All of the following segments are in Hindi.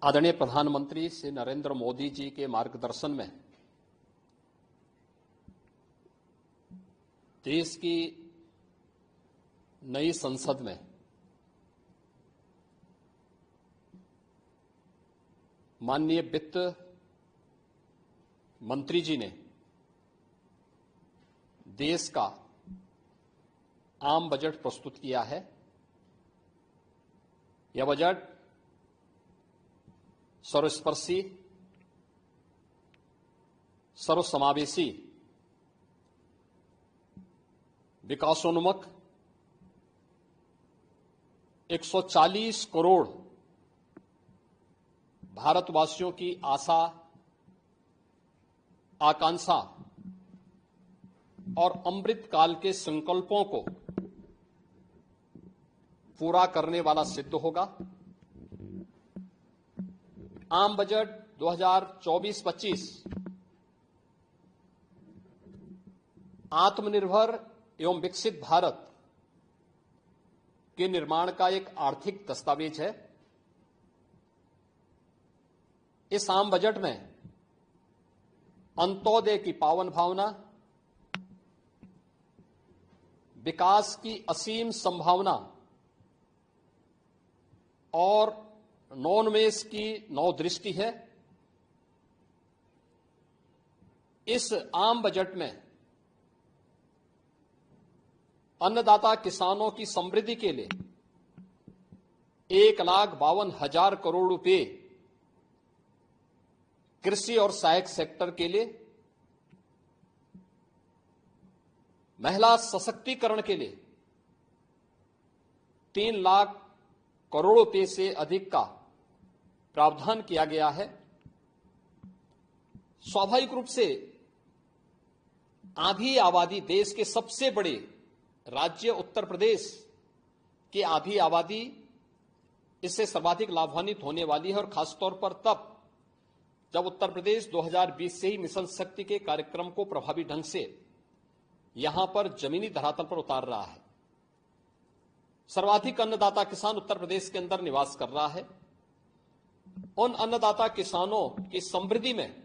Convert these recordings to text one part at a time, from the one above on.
आदरणीय प्रधानमंत्री श्री नरेंद्र मोदी जी के मार्गदर्शन में देश की नई संसद में माननीय वित्त मंत्री जी ने देश का आम बजट प्रस्तुत किया है। यह बजट सर्वस्पर्शी, सर्वसमावेशी, विकासोन्मुख 140 करोड़ भारतवासियों की आशा, आकांक्षा और अमृत काल के संकल्पों को पूरा करने वाला सिद्ध होगा। आम बजट 2024-25 आत्मनिर्भर एवं विकसित भारत के निर्माण का एक आर्थिक दस्तावेज है। इस आम बजट में अंत्योदय की पावन भावना, विकास की असीम संभावना और नवोन्मेष की नवदृष्टि है। इस आम बजट में अन्नदाता किसानों की समृद्धि के लिए 1,52,000 करोड़ रुपए, कृषि और सहायक सेक्टर के लिए, महिला सशक्तिकरण के लिए 3 लाख करोड़ रुपए से अधिक का प्रावधान किया गया है। स्वाभाविक रूप से आधी आबादी, देश के सबसे बड़े राज्य उत्तर प्रदेश की आधी आबादी इससे सर्वाधिक लाभान्वित होने वाली है, और खासतौर पर तब जब उत्तर प्रदेश 2020 से ही मिशन शक्ति के कार्यक्रम को प्रभावी ढंग से यहां पर जमीनी धरातल पर उतार रहा है। सर्वाधिक अन्नदाता किसान उत्तर प्रदेश के अंदर निवास कर रहा है। उन अन्नदाता किसानों की समृद्धि में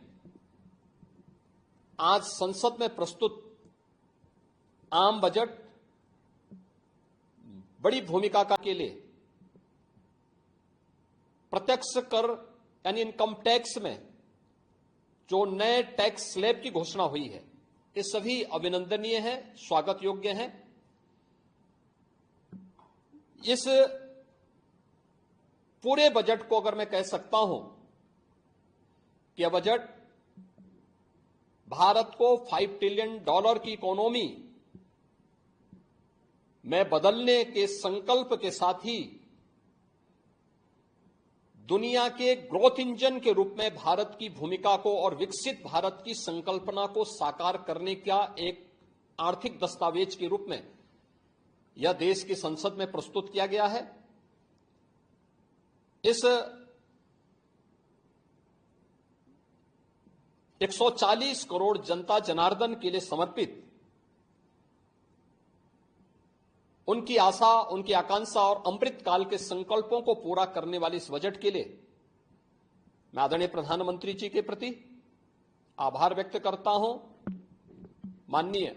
आज संसद में प्रस्तुत आम बजट बड़ी भूमिका के लिए प्रत्यक्ष कर यानी इनकम टैक्स में जो नए टैक्स स्लैब की घोषणा हुई है, ये सभी अभिनंदनीय है, स्वागत योग्य है। इस पूरे बजट को अगर मैं कह सकता हूं कि यह बजट भारत को $5 ट्रिलियन की इकोनॉमी में बदलने के संकल्प के साथ ही दुनिया के ग्रोथ इंजन के रूप में भारत की भूमिका को और विकसित भारत की संकल्पना को साकार करने का एक आर्थिक दस्तावेज के रूप में यह देश की संसद में प्रस्तुत किया गया है। इस 140 करोड़ जनता जनार्दन के लिए समर्पित, उनकी आशा, उनकी आकांक्षा और अमृत काल के संकल्पों को पूरा करने वाले इस बजट के लिए मैं आदरणीय प्रधानमंत्री जी के प्रति आभार व्यक्त करता हूं। माननीय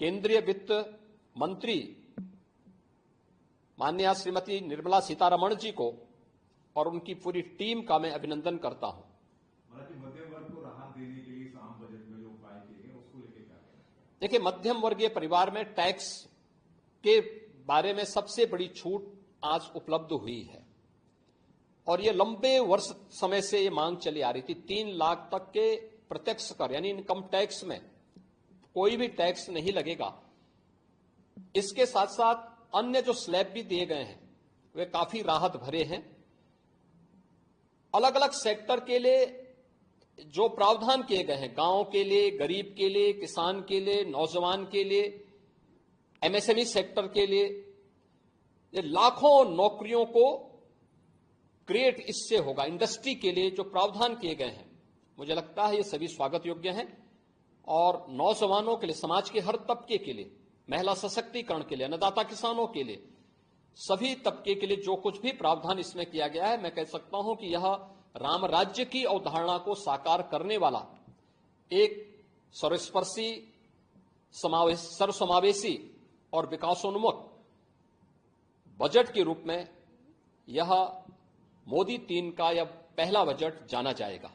केंद्रीय वित्त मंत्री माननीय श्रीमती निर्मला सीतारमण जी को और उनकी पूरी टीम का मैं अभिनंदन करता हूं। मध्यम वर्ग को राहत देने के लिए इस आम बजट में जो उपाय किए गए उसको लेकर क्या कहना है? देखिए, मध्यम वर्गीय परिवार में टैक्स के बारे में सबसे बड़ी छूट आज उपलब्ध हुई है, और ये लंबे वर्ष समय से ये मांग चली आ रही थी। 3 लाख तक के प्रत्यक्ष कर यानी इनकम टैक्स में कोई भी टैक्स नहीं लगेगा। इसके साथ साथ अन्य जो स्लैब भी दिए गए हैं वे काफी राहत भरे हैं। अलग अलग सेक्टर के लिए जो प्रावधान किए गए हैं, गांव के लिए, गरीब के लिए, किसान के लिए, नौजवान के लिए, एमएसएमई सेक्टर के लिए, ये लाखों नौकरियों को क्रिएट इससे होगा। इंडस्ट्री के लिए जो प्रावधान किए गए हैं, मुझे लगता है ये सभी स्वागत योग्य हैं, और नौजवानों के लिए, समाज के हर तबके के लिए, महिला सशक्तिकरण के लिए, अन्नदाता किसानों के लिए सभी तबके के लिए जो कुछ भी प्रावधान इसमें किया गया है, मैं कह सकता हूं कि यह राम राज्य की अवधारणा को साकार करने वाला एक सर्वस्पर्शी, सर्वसमावेशी और विकासोन्मुख बजट के रूप में यह मोदी 3 का यह पहला बजट जाना जाएगा।